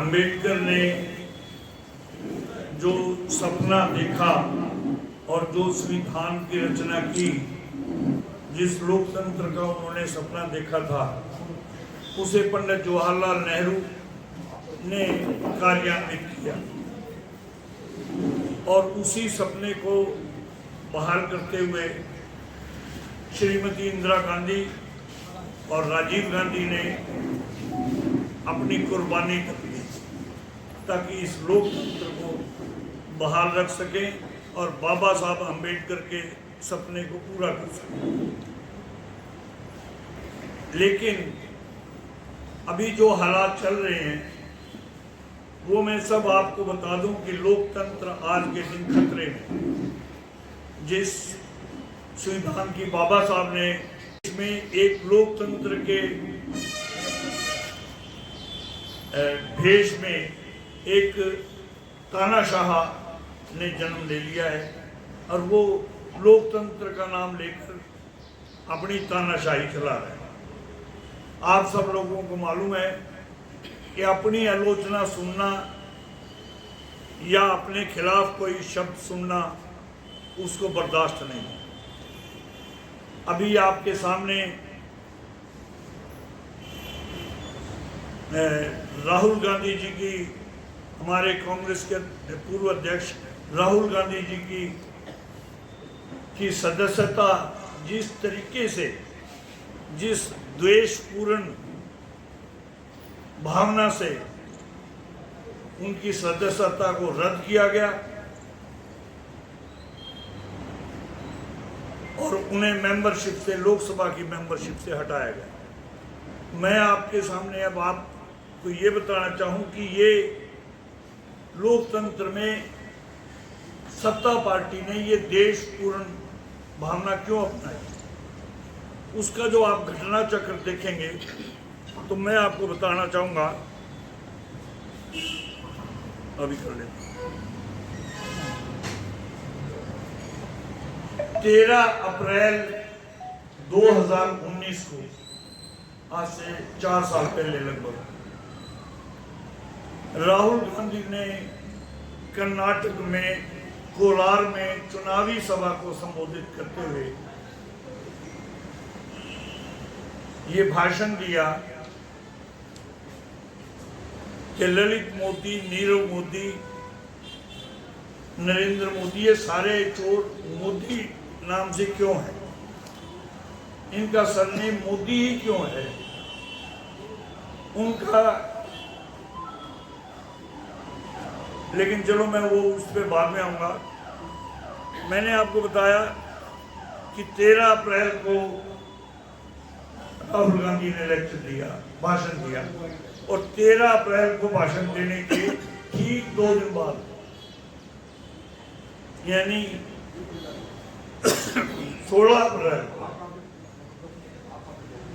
अंबेडकर ने जो सपना देखा और जो संविधान की रचना की, जिस लोकतंत्र का उन्होंने सपना देखा था, उसे पंडित जवाहरलाल नेहरू ने कार्यान्वित किया और उसी सपने को बहाल करते हुए श्रीमती इंदिरा गांधी और राजीव गांधी ने अपनी कुर्बानी कर दी ताकि इस लोकतंत्र को बहाल रख सकें और बाबा साहब अम्बेडकर के सपने को पूरा कर सकें। लेकिन अभी जो हालात चल रहे हैं वो मैं सब आपको बता दूं कि लोकतंत्र आज के दिन खतरे में। जिस संविधान की बाबा साहब ने इसमें एक लोकतंत्र के भेष में एक तानाशाह ने जन्म ले लिया है और वो लोकतंत्र का नाम लेकर अपनी तानाशाही चला रहा है। आप सब लोगों को मालूम है कि अपनी आलोचना सुनना या अपने खिलाफ कोई शब्द सुनना उसको बर्दाश्त नहीं है। अभी आपके सामने राहुल गांधी जी की, हमारे कांग्रेस के पूर्व अध्यक्ष राहुल गांधी जी की सदस्यता जिस तरीके से, जिस द्वेषपूर्ण भावना से उनकी सदस्यता को रद्द किया गया और उन्हें मेंबरशिप से, लोकसभा की मेंबरशिप से हटाया गया। मैं आपके सामने अब आपको ये बताना चाहूँ कि ये लोकतंत्र में सत्ता पार्टी ने ये देशपूर्ण भावना क्यों अपनाई, उसका जो आप घटना चक्र देखेंगे तो मैं आपको बताना चाहूँगा। अभी कर लेते 13 अप्रैल 2019 को, आज से 4 साल पहले लगभग, राहुल गांधी ने कर्नाटक में कोलार में चुनावी सभा को संबोधित करते हुए ये भाषण दिया कि ललित मोदी, नीरव मोदी, नरेंद्र मोदी, ये सारे चोर मोदी नाम से क्यों है, इनका सरनेम मोदी ही क्यों है, उनका। लेकिन चलो मैं वो उस पर बाद में आऊँगा। मैंने आपको बताया कि 13 अप्रैल को राहुल गांधी ने लेक्चर दिया, भाषण दिया और 13 अप्रैल को भाषण देने के ठीक 2 दिन बाद, यानी 16 अप्रैल को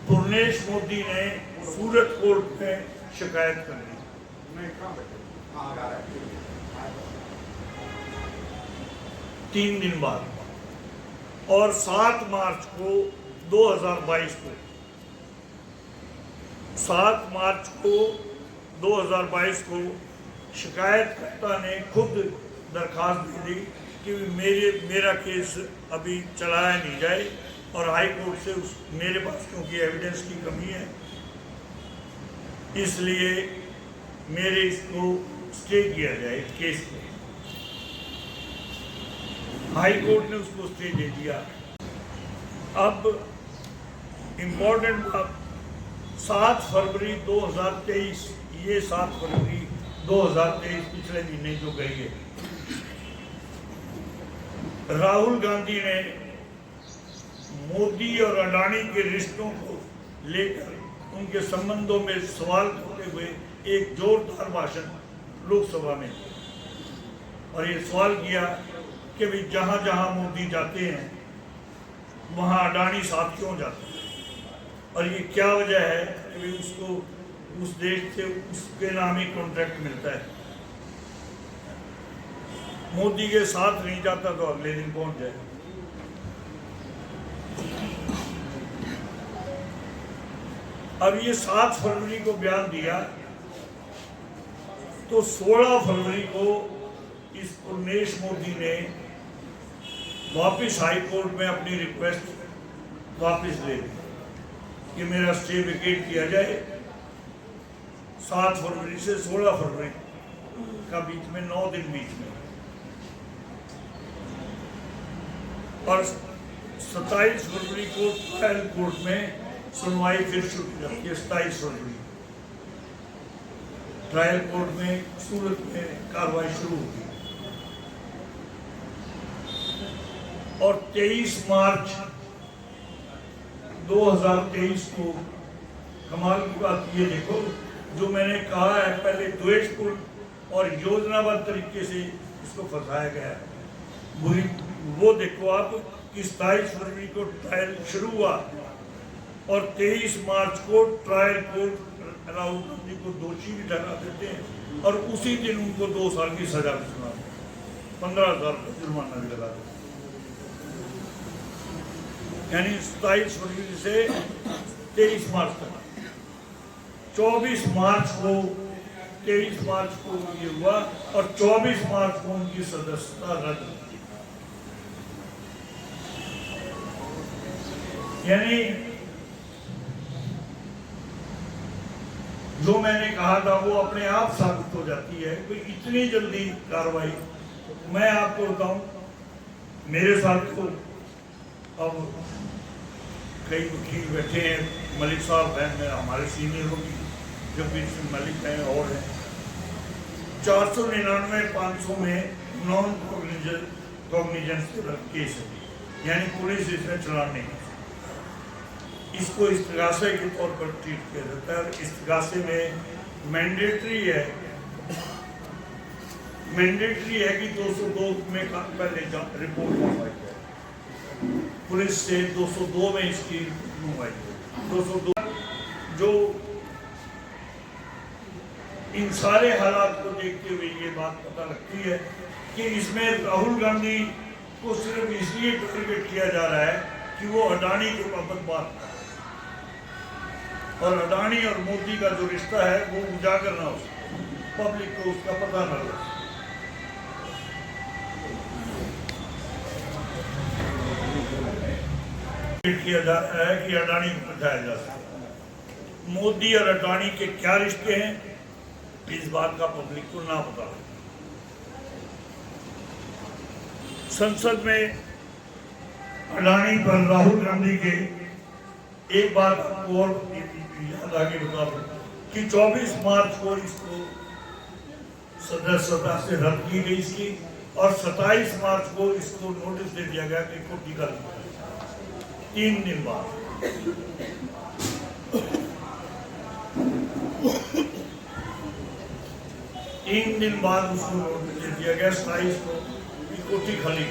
पूर्णेश मोदी ने सूरत कोर्ट में शिकायत कर दी। 3 दिन बाद और 7 मार्च को 2022 को, 7 मार्च को 2022 को शिकायतकर्ता ने खुद दरखास्त दे दी कि मेरा केस अभी चलाया नहीं जाए और हाई कोर्ट से मेरे पास क्योंकि एविडेंस की कमी है इसलिए मेरे इसको स्टे किया जाए केस को। हाई कोर्ट ने उसको स्टे दे दिया। अब इम्पोर्टेंट बात, 7 फरवरी 2023, ये 7 फरवरी 2023 पिछले महीने जो गई है, राहुल गांधी ने मोदी और अडानी के रिश्तों को लेकर उनके संबंधों में सवाल करते हुए एक जोरदार भाषण लोकसभा में, और ये सवाल किया कि भाई जहाँ जहाँ मोदी जाते हैं वहाँ अडानी साथ क्यों जाते हैं और ये क्या वजह है कि भाई उसको उस देश से उसके नाम ही कॉन्ट्रैक्ट मिलता है, मोदी के साथ नहीं जाता तो अगले दिन पहुंच जाए। अब ये 7 फरवरी को बयान दिया तो 16 फरवरी को इस पूर्णेश मोदी ने वापस हाई कोर्ट में अपनी रिक्वेस्ट वापस ले ली कि मेरा स्टे वेकेट किया जाए। 7 फरवरी से 16 फरवरी का बीच में 9 दिन बीच में, और 27 फरवरी को ट्रायल कोर्ट में सुनवाई फिर शुरू की जाती है। 27 फरवरी ट्रायल कोर्ट में सूरत में कार्रवाई शुरू होगी और 23 मार्च 2023 को कमाल की बात ये देखो, जो मैंने कहा है पहले द्वेषपूर्ण और योजनाबद्ध तरीके से इसको फंसाया गया है बुरी, वो देखो आप कि 27 फरवरी को ट्रायल शुरू हुआ और 23 मार्च को ट्रायल कोर्ट राहुल गांधी को दोषी भी ठहरा देते हैं और उसी दिन उनको 2 साल की सजा भी सुना, 15,000 का जुर्माना भी लगा देते। यानी 27 फरवरी से 23 मार्च तक। 24 मार्च को 23 मार्च को ये हुआ और 24 मार्च को उनकी सदस्यता रद्द। यानी जो मैंने कहा था वो अपने आप साबित हो जाती है। कोई इतनी जल्दी कार्रवाई, मैं आपको बताऊं, मेरे साथ तो अब कई वकील बैठे हैं, मलिक साहब हैं, मेरे हमारे सीनियर होगी, जगबीर सिंह मलिक हैं और हैं। 499 500 में नॉन कॉग्निजेंस केस है, यानी पुलिस इसमें चलान नहीं, इसको इस्तिगासे के तौर पर ट्रीट किया जाता है। इस्तिगासे में मैंडेटरी है कि 202 में पहले रिपोर्ट मंगवाई है पुलिस से, 202 में इसकी मंगवाई है। 202 जो इन सारे हालात को देखते हुए ये बात पता लगती है कि इसमें राहुल गांधी को सिर्फ इसलिए टारगेट किया जा रहा है कि वो अडानी के बाबत बात कर, और अडानी और मोदी का जो रिश्ता है वो उजागर ना हो, पब्लिक को उसका पता ना लगे। किया जा रहा है कि अडानी को बचाया जा सके। मोदी और अडानी के क्या रिश्ते हैं, इस बात का पब्लिक को ना पता। संसद में अडानी पर राहुल गांधी के एक बात आपको और याद आगे बता दूं कि 24 मार्च को इसको सदस्यता से रद्द की गई इसकी, और 27 मार्च को इसको नोटिस दे दिया गया कि कोर्ट निकाल 3 दिन बाद। तीन दिन बाद उसको नोटिस दे दिया गया 27 को कि कोठी खाली।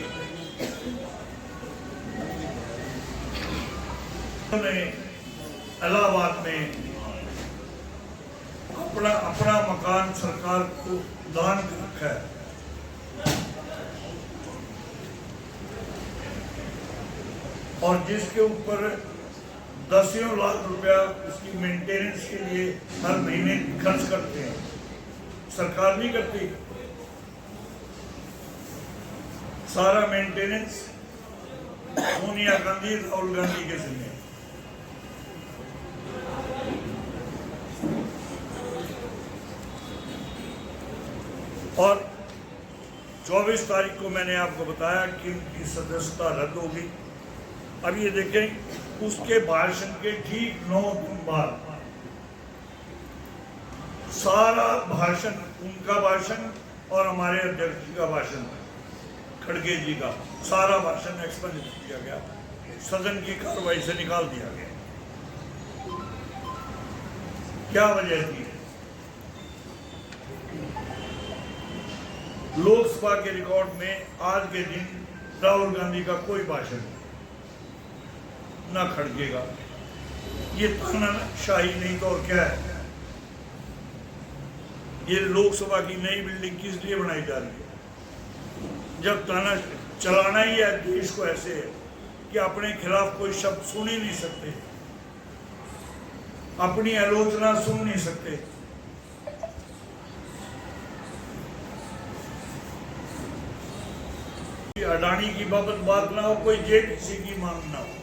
इलाहाबाद में अपना मकान सरकार को दान रखा है, और जिसके ऊपर 10 लाख रुपया उसकी मेंटेनेंस के लिए हर महीने खर्च करते हैं, सरकार नहीं करती। सारा मेंटेनेंस सोनिया गांधी राहुल गांधी के जिम्मे। और 24 तारीख को मैंने आपको बताया कि उनकी सदस्यता रद्द होगी। अब ये देखें, उसके भाषण के ठीक 9 दिन बाद सारा भाषण, उनका भाषण और हमारे अध्यक्ष जी का भाषण, खड़गे जी का सारा भाषण एक्सपेंड किया गया, सदन की कार्रवाई से निकाल दिया गया। क्या वजह थी? लोकसभा के रिकॉर्ड में आज के दिन राहुल गांधी का कोई भाषण ना खड़गेगा। ये तानाशाही नहीं तो और क्या है? ये लोकसभा की नई बिल्डिंग किस लिए बनाई जा रही है, जब ताना चलाना ही है देश को ऐसे है कि अपने खिलाफ कोई शब्द सुन ही नहीं सकते, अपनी आलोचना सुन नहीं सकते। अडानी की बात ना हो, कोई जेपीसी की मांग ना हो।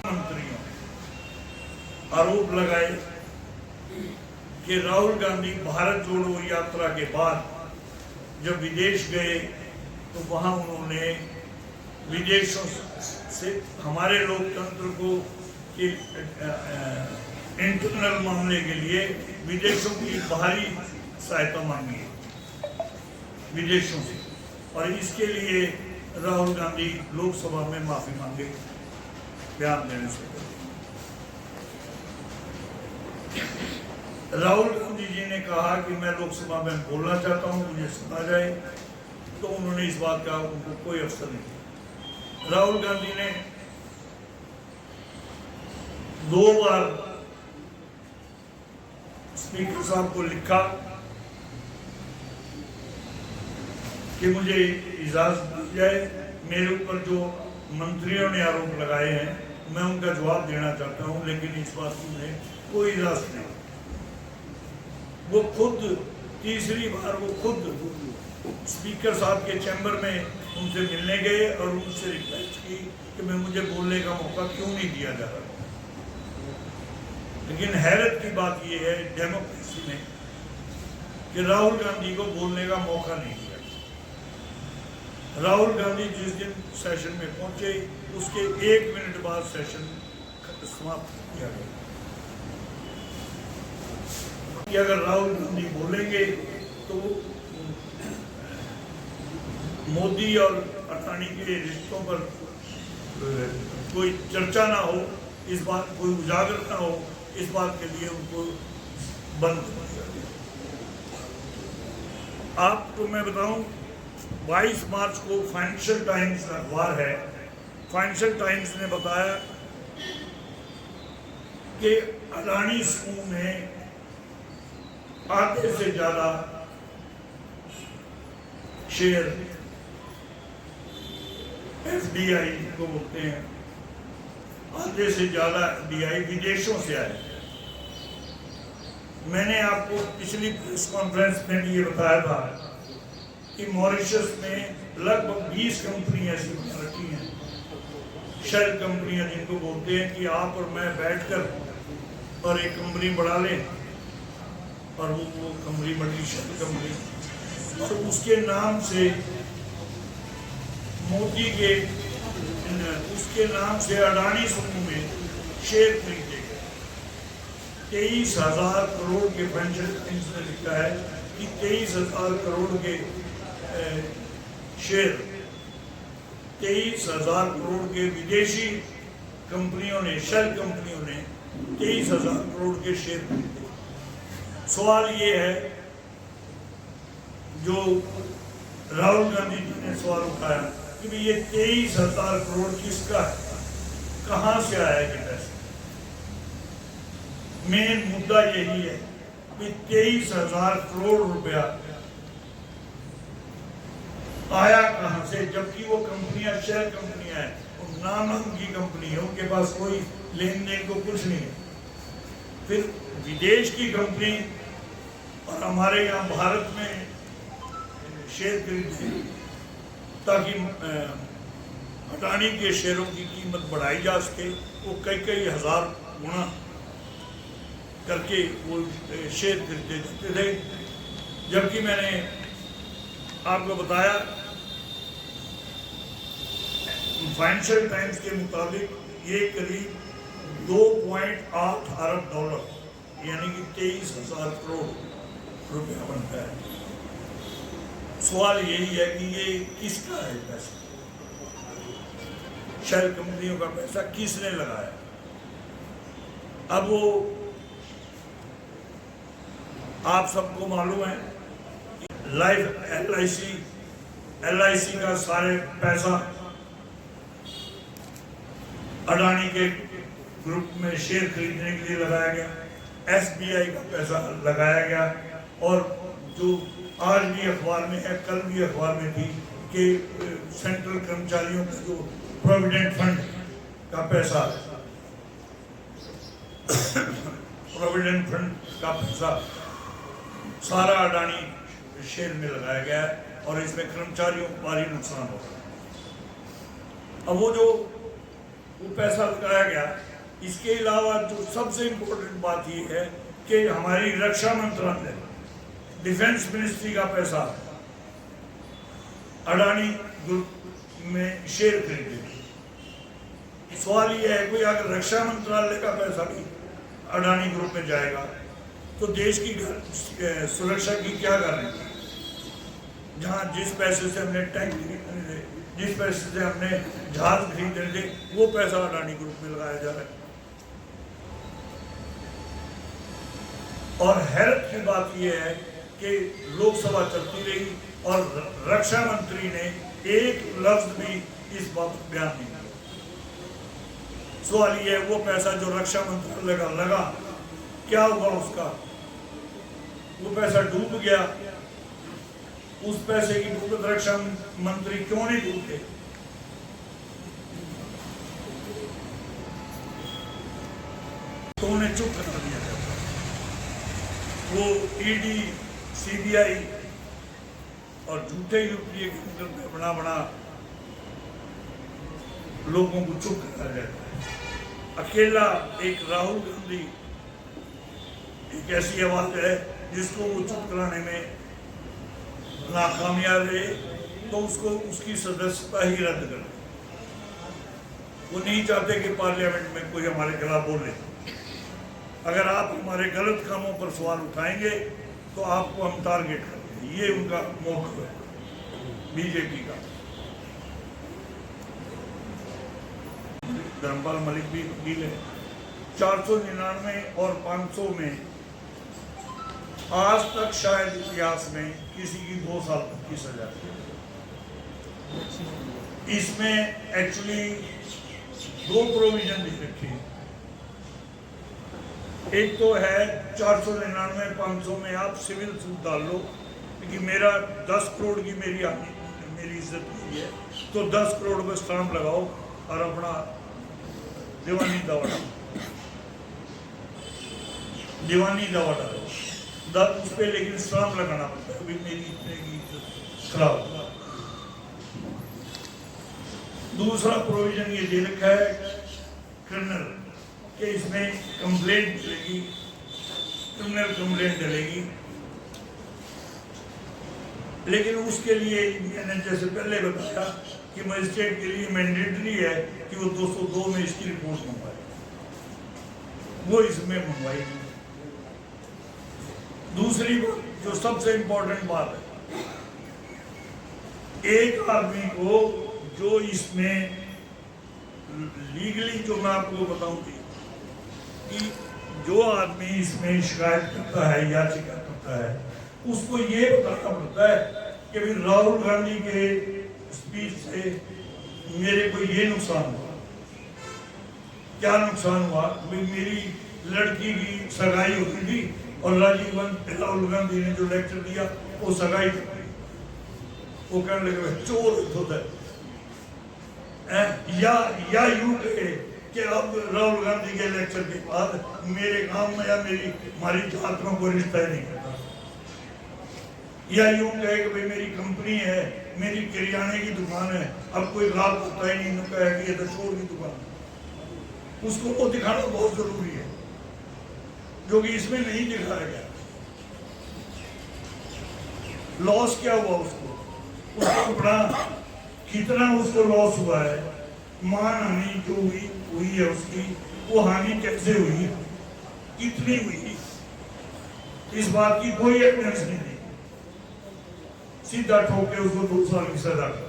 मंत्रियों आरोप लगाए कि राहुल गांधी भारत जोड़ो यात्रा के बाद जब विदेश गए तो वहां उन्होंने विदेशों से हमारे लोकतंत्र को इंटरनल मामले के लिए विदेशों की बाहरी सहायता मांगी है विदेशों से, और इसके लिए राहुल गांधी लोकसभा में माफी मांगे बयान देने से पहले। राहुल गांधी जी ने कहा कि मैं लोकसभा में बोलना चाहता हूं, मुझे सुना जाए, तो उन्होंने इस बात का उनको कोई अवसर नहीं। राहुल गांधी ने 2 बार स्पीकर साहब को लिखा कि मुझे इजाजत दी जाए, मेरे ऊपर जो मंत्रियों ने आरोप लगाए हैं मैं उनका जवाब देना चाहता हूं, लेकिन इस बात की मुझे कोई इजाजत नहीं। वो खुद तीसरी बार वो खुद स्पीकर साहब के चैम्बर में उनसे मिलने गए और उनसे रिक्वेस्ट की कि मैं मुझे बोलने का मौका क्यों नहीं दिया जा रहा। लेकिन हैरत की बात यह है डेमोक्रेसी में कि राहुल गांधी को बोलने का मौका नहीं दिया। राहुल गांधी जिस दिन सेशन में पहुंचे उसके 1 मिनट बाद सेशन समाप्त किया गया कि अगर राहुल गांधी बोलेंगे तो मोदी और अडानी के रिश्तों पर कोई चर्चा ना हो, इस बात कोई उजागर ना हो, इस बात के लिए उनको बंद कर दिया गया। आपको मैं बताऊं 22 मार्च को फाइनेंशियल टाइम्स का अखबार है, फाइनेंशियल टाइम्स ने बताया कि अडानी समूह में आधे से ज्यादा शेयर एफडीआई को बोलते हैं, आधे से ज्यादा एफडीआई विदेशों से आए। मैंने आपको पिछली प्रेस कॉन्फ्रेंस में भी ये बताया था कि मॉरिशस में लगभग 20 कंपनियां ऐसी बना रखी हैं, शेल कंपनियां जिनको बोलते हैं कि आप और मैं बैठकर और एक कंपनी बढ़ा लें, और वो कंपनी बड़ी शेल कंपनी, और उसके नाम से मोदी के उसके नाम से अडानी समूह में शेयर खरीदे गए। 23,000 करोड़ के फाइनेंशियल टाइम्स ने लिखा है कि 23,000 करोड़ के शेयर 23,000 करोड़ के विदेशी कंपनियों ने, शेल कंपनियों ने 23,000 करोड़ के शेयर खरीदे। सवाल ये है जो राहुल गांधी जी ने सवाल उठाया कि ये 23,000 करोड़ किसका है, कहां से आया ये पैसा। मेन मुद्दा यही है कि 23,000 करोड़ रुपया आया कहां से, जबकि वो कंपनियां शेयर कंपनियां हैं, नाम की कंपनी है, उनके पास कोई लेन देन को कुछ नहीं है। फिर विदेश की कंपनी और हमारे यहाँ भारत में शेयर खरीदते ताकि अडानी के शेयरों की कीमत बढ़ाई जा सके, वो कई हजार गुना करके वो शेयर खरीदे जाते थे। जबकि मैंने आपको बताया फाइनेंशियल टाइम्स के मुताबिक ये करीब 2.8 अरब डॉलर यानी कि 23,000 करोड़ रुपया बनता है। सवाल यही है कि ये किसका है पैसा, शेल कंपनियों का पैसा किसने लगाया। अब वो आप सबको मालूम है लाइफ LIC का सारे पैसा अडानी के ग्रुप में शेयर खरीदने के लिए लगाया गया, SBI का पैसा लगाया गया, और जो आज भी अखबार में है, कल भी अखबार में थी कि सेंट्रल कर्मचारियों का जो प्रोविडेंट फंड का पैसा प्रोविडेंट फंड का पैसा सारा अडानी शेयर में लगाया गया है और इसमें कर्मचारियों को भारी नुकसान हो रहा है। अब वो पैसा लगाया गया, इसके अलावा जो सबसे इम्पोर्टेंट बात ये है कि हमारी रक्षा मंत्रालय, डिफेंस मिनिस्ट्री का पैसा अडानी ग्रुप में शेयर खरीदे। सवाल यह है कोई अगर रक्षा मंत्रालय का पैसा भी अडानी ग्रुप में जाएगा तो देश की सुरक्षा की क्या गारंटी? जहाँ जिस पैसे से हमने टैंक खरीदने थे, जिस पैसे से हमने जहाज खरीदने थे, वो पैसा अडानी ग्रुप में लगाया जा रहा है। और हैरत की बात यह है कि लोकसभा चलती रही और रक्षा मंत्री ने एक लफ्ज भी इस बाबत बयान नहीं किया। सवाल यह है वो पैसा जो रक्षा मंत्रालय का लगा क्या हुआ उसका? वो पैसा डूब गया। उस पैसे की डूबत रक्षा मंत्री क्यों नहीं डूबते? तो उन्हें चुप कर दिया जाता। वो ईडी, सीबीआई और झूठे यूपीए के बना लोगों को चुप कराया जाता है। अकेला एक राहुल गांधी एक ऐसी आवाज है जिसको वो चुप कराने में नाकामयाब रहे, तो उसको उसकी सदस्यता ही रद्द कर। वो नहीं चाहते कि पार्लियामेंट में कोई हमारे खिलाफ बोले। अगर आप हमारे गलत कामों पर सवाल उठाएंगे तो आपको हम टारगेट करेंगे। ये उनका मोटिव है बीजेपी का। धर्मपाल मलिक भी वकील है। 499 और 500 में आज तक शायद इतिहास में किसी की 2 साल तक की सजा थी। इसमें एक्चुअली 2 प्रोविजन लिख रखी है। एक तो है 499 500 में आप सिविल सूट डाल लो कि मेरा 10 करोड़ की मेरी इज्जत हुई है, तो 10 करोड़ में स्टाम्प लगाओ और अपना दीवानी दावा डालो। उस पर लेकिन स्टाम्प लगाना पड़ता है, मेरी इतने की इज्जत खराब। दूसरा प्रोविजन ये दे रखा है क्रिमिनल कि इसमें कंप्लेंट मिलेगी, क्रिमिनल कंप्लेंट डलेगी। लेकिन उसके लिए मैंने जैसे पहले बताया कि मजिस्ट्रेट के लिए मैंडेटरी है कि वो 202 में इसकी रिपोर्ट मंगवाए। वो इसमें मंगवाई नहीं। दूसरी जो सबसे इंपॉर्टेंट बात है, एक आदमी को जो इसमें लीगली जो मैं आपको बताऊं कि जो आदमी इसमें शिकायत करता है, याचिका करता है, उसको ये बताना पड़ता है कि भाई राहुल गांधी के स्पीच से मेरे को ये नुकसान हुआ। क्या नुकसान हुआ? भाई मेरी लड़की की सगाई होती थी और राहुल गांधी ने जो लेक्चर दिया वो सगाई कर रही। वो कहने लगे चोर होता है या यूं कहे कि अब राहुल गांधी के लेक्चर के बाद मेरे गांव में या हमारी छात्रों को रिश्ता ही नहीं करता। या यूं कहे कि भाई मेरी कंपनी है, मेरी किराने की दुकान है, अब कोई ग्राहक होता ही नहीं, कहे कि ये तो चोर की दुकान है। उसको वो दिखाना बहुत जरूरी है, जो कि इसमें नहीं दिखाया गया। लॉस क्या हुआ उसको बड़ा कितना उसको लॉस हुआ है, मान हानि जो हुई है उसकी, वो हानि कैसे हुई, कितनी हुई, इस बात की कोई एविडेंस नहीं दी। सीधा ठोक के उसको 2 साल की सजा कर।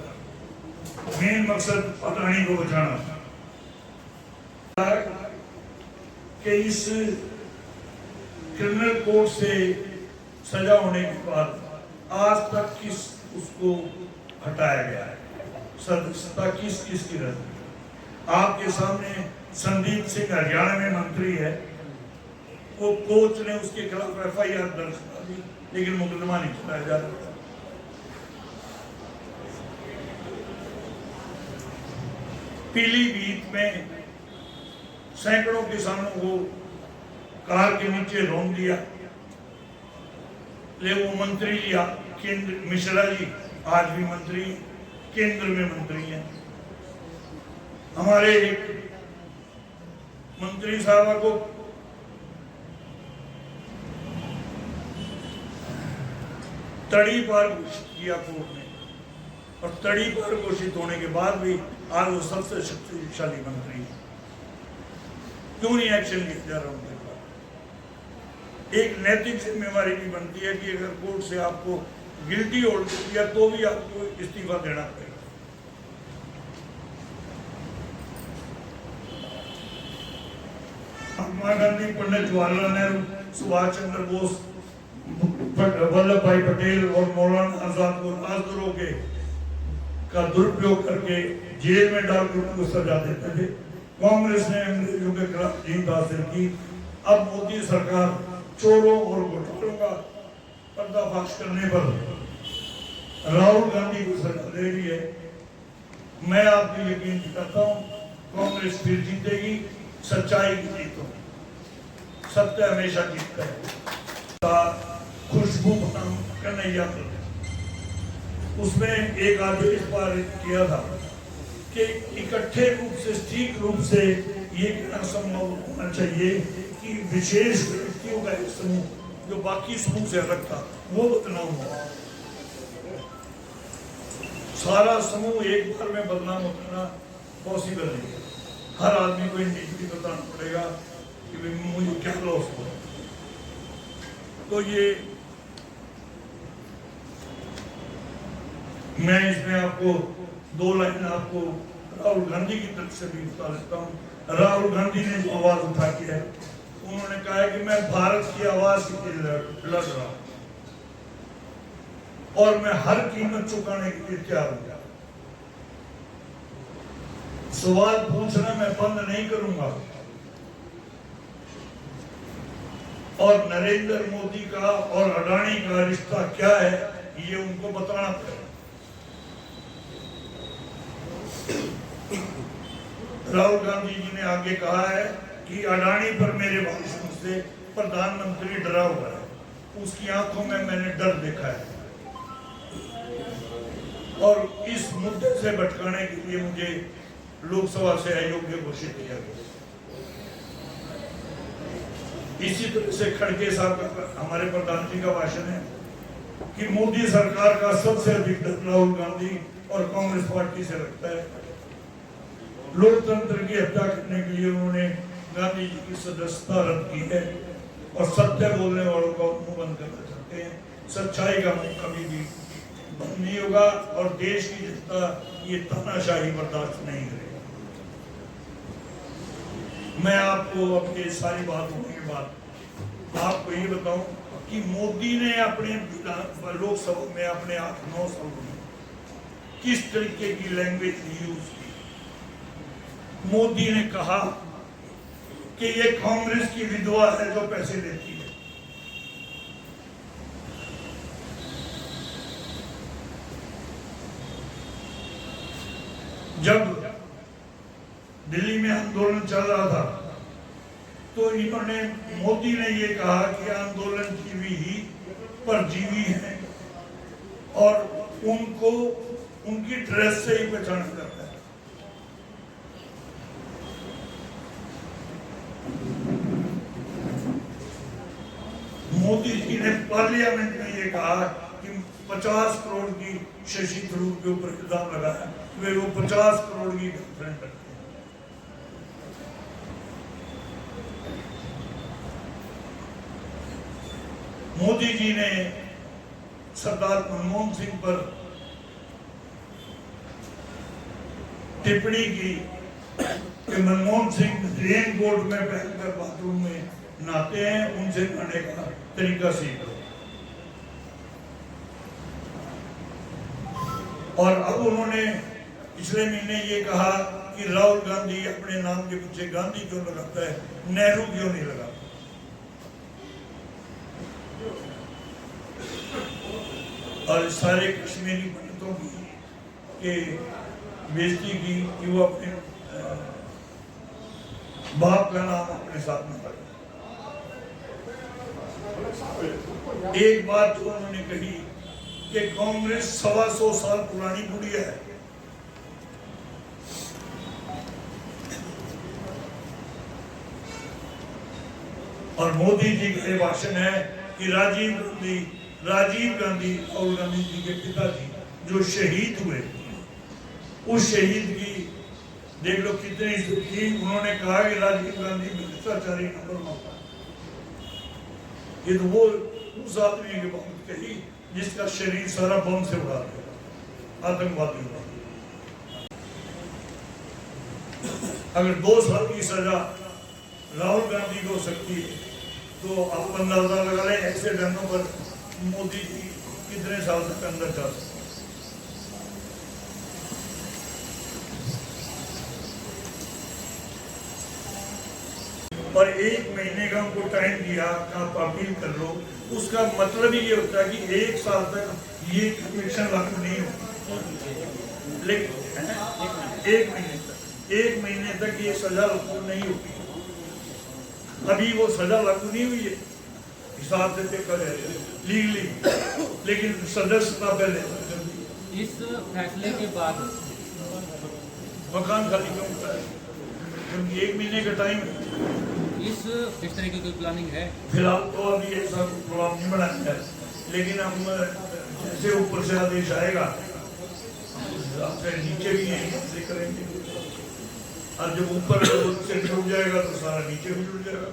मेन मकसद अडानी को बचाना कि इस क्रिमिनल कोर्ट से सजा होने के बाद आज तक उसको हटाया गया है, सदस्यता किसकी रद्द। आपके सामने संदीप सिंह हरियाणा में मंत्री है, वो कोच ने उसके खिलाफ FIR दर्ज करा दी, लेकिन मुकदमा नहीं चलाया जा रहा। पीलीभीत में सैकड़ों किसानों को कार के नीचे रोक दिया, ले वो मंत्री लिया केंद्र, मिश्रा जी आज भी मंत्री, केंद्र में मंत्री हैं। हमारे एक मंत्री साहब को तड़ी पार घोषित किया कोर्ट ने, और तड़ी पार घोषित होने के बाद भी आज वो सबसे शक्तिशाली मंत्री है। क्यों नहीं एक्शन लिया जा रहा उनके बाद? एक नैतिक जिम्मेवारी भी बनती है कि अगर कोर्ट से आपको गिल्टी होल्ड किया तो भी आपको इस्तीफा देना पड़ेगा। महात्मा गांधी, पंडित जवाहरलाल नेहरू, सुभाष चंद्र बोस, वल्लभ भाई पटेल और मौलाना आजाद को राजद्रोह के का दुरुपयोग करके जेल में डालकर उनको सजा देते थे। कांग्रेस ने अंग्रेजों के खिलाफ जीत हासिल की। अब मोदी सरकार चोरों और घोटालों का पर्दाफाश करने पर राहुल गांधी को सजा दे रही है। मैं आपको यकीन दिलाता हूँ कांग्रेस फिर जीतेगी, सच्चाई की जीत होगी, सत्य हमेशा जीतता है। खुशबू कन्हैया उसमें एक आदेश पारित किया था कि इकट्ठे रूप से, ठीक रूप से ये कहना संभव होना चाहिए कि विशेष व्यक्तियों का एक समूह जो बाकी समूह से अलग था वो बदनाम हुआ। सारा समूह एक बार में बदनाम होना पॉसिबल नहीं है। हर आदमी को इंडिविजुअली बताना पड़ेगा कि मुझे क्या लॉस हुआ। तो ये मैं इसमें आपको दो लाइन आपको राहुल गांधी की तरफ से भी बता देता हूँ। राहुल गांधी ने जो आवाज उठा के है, उन्होंने कहा है कि मैं भारत की आवाज के लिए लड़ रहा हूं और मैं हर कीमत चुकाने के लिए तैयार हूं। सवाल पूछना मैं बंद नहीं करूंगा और नरेंद्र मोदी का और अडानी का रिश्ता क्या है ये उनको बताना पड़ेगा। राहुल गांधी जी ने आगे कहा है कि अडानी पर मेरे भाषण से प्रधानमंत्री डरा हुआ है, उसकी आंखों में मैंने डर देखा है और इस मुद्दे से भटकाने के लिए मुझे लोकसभा से अयोग्य घोषित किया गया। इसी तरह से खड़गे साहब का, हमारे प्रधानमंत्री का भाषण है कि मोदी सरकार का सबसे अधिक डर राहुल गांधी और कांग्रेस पार्टी से लगता है। लोकतंत्र की हत्या करने के लिए उन्होंने गांधी जी की सदस्यता रद्द की है और सत्य बोलने वालों का मुंह बंद करना चाहते हैं। सच्चाई का मुंह कभी भी बंद नहीं होगा और देश की जनता ये तानाशाही बर्दाश्त नहीं करेगा। मैं आपको अपनी सारी बात होने के बाद आपको ये बताऊं कि मोदी ने अपने लोकसभा में अपने 8-9 साल में किस तरीके की लैंग्वेज यूज की। मोदी ने कहा कि ये कांग्रेस की विधवा है जो पैसे देती है। जब दिल्ली में आंदोलन चल रहा था तो इन्होंने, मोदी ने ये कहा कि आंदोलन जीवी ही परजीवी है और उनको उनकी ड्रेस से ही पहचाना जाता है। मोदी जी ने पार्लियामेंट में ये कहा कि 50 करोड़ की शशि थरूर के ऊपर इल्जाम लगाया, वे वो 50 करोड़ की गर्लफ्रेंड रखते हैं। मोदी जी ने सरदार मनमोहन सिंह पर टिप्पणी की कि मनमोहन सिंह रेन कोट में पहनकर बाथरूम में नहाते हैं, उनसे नहाने का तरीका सीख लो। और अब उन्होंने पिछले महीने ये कहा कि राहुल गांधी अपने नाम के पीछे गांधी क्यों लगाता है, नेहरू क्यों नहीं लगाता। और सारे कश्मीरी पंडितों की बेइज्जती की कि वो अपने बाप का नाम अपने साथ में रखते। एक बात जो उन्होंने कही कि कांग्रेस 125 साल पुरानी गुड़िया है। और मोदी जी का भाषण है कि राजीव गांधी राहुल गांधी जी के पिताजी जो शहीद हुए, उस शहीद की देख लो कितनी इज्जत की। उन्होंने कहा कि राजीव गांधी भ्रष्टाचारी नंबर 1 था। ये तो वो उस आदमी की बात कही जिसका शरीर सारा बम से उड़ा दिया, आतंकवादी हुआ। अगर 2 साल की सजा राहुल गांधी को हो सकती है तो आप अंदाजा लगा लें ऐसे ढंगों पर मोदी जी कितने साल तक अंदर जा सकते। और 1 महीने का उनको टाइम दिया, आप अपील कर लो। उसका मतलब ही ये होता है कि 1 साल तक ये कमीशन लागू नहीं होगी, लेकिन 1 महीने तक ये सजा लागू नहीं होगी। अभी वो सजा लागू नहीं हुई है हिसाब से देखा जाए लीगली, लेकिन सदस्यता पहले। इस फैसले के बाद मकान खाली क्यों होता है? क्योंकि 1 महीने का टाइम है। इस तरीके की प्लानिंग है फिलहाल तो अभी ऐसा प्रोग्राम नहीं बनाया है, लेकिन हम जैसे ऊपर से आदेश आएगा नीचे भी यही करेंगे। और जब ऊपर से जुड़ जाएगा तो सारा नीचे भी जुड़ जाएगा।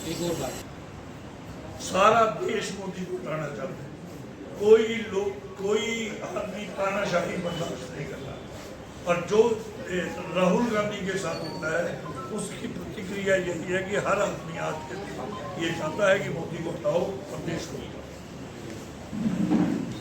एक और बात, सारा देश मोदी को उठाना चाहते हैं। कोई आदमी तानाशाही बर्दाश्त नहीं करता। और जो राहुल गांधी के साथ होता है उसकी प्रतिक्रिया यही है कि हर आदमी आज के दिन ये चाहता है कि मोदी को हटाओ और देश को